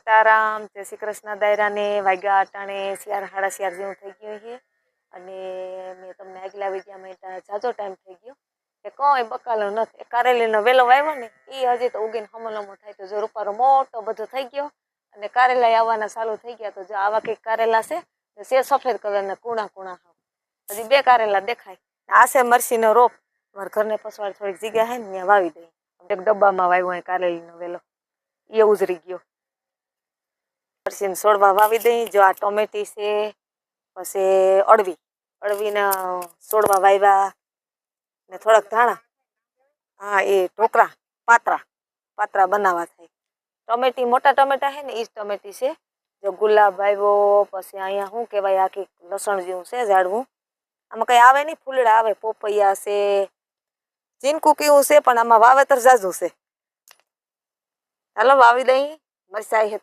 સીતારામ, જય શ્રી કૃષ્ણ દાયરા ને વાગ્યા અટાણે 4:30 જેવું થઈ ગયું છે અને મેં તમને આગલા વિડીયામાં જાજો ટાઈમ થઈ ગયો કે કોઈ બકાલો નથી. કારેલીનો વેલો વાવ્યો ને એ હજી તો ઉગીને હમલમો થાય તો જો રૂપારો મોટો બધો થઈ ગયો અને કારેલા આવવાના ચાલુ થઈ ગયા. તો જો આવા કંઈક કારેલા છે સફેદ કલરના કૂણા કૂણા, હજી 2 કારેલા દેખાય. આ છે મરસીનો રોપ, મારા ઘરને પછવાડ થોડીક જગ્યા છે ને ત્યાં વાવી દઈ. એક ડબ્બામાં વાવ્યો હોય કારેલીનો વેલો, એ ઉજરી ગયો. મરસીને છોડવા વાવી દઈ. જો આ ટોમેટી છે, પછી અળવીના છોડવા વાવ્યા ને થોડાક ધાણા. હા, એ ઢોકળા પાત્રા બનાવવા થાય. ટોમેટી મોટા ટમેટા છે ને એ જ ટમેટી છે. જો ગુલાબ આવ્યો, પછી અહીંયા શું કહેવાય, આખી લસણ જેવું છે ઝાડવું. આમાં કંઈ આવે નહીં, ફૂલડા આવે. પોપૈયા છે, ચીનકુ કેવું છે, પણ આમાં વાવેતર ઝાઝું છે. ચાલો વાવી દઈ. મરચાઈ છે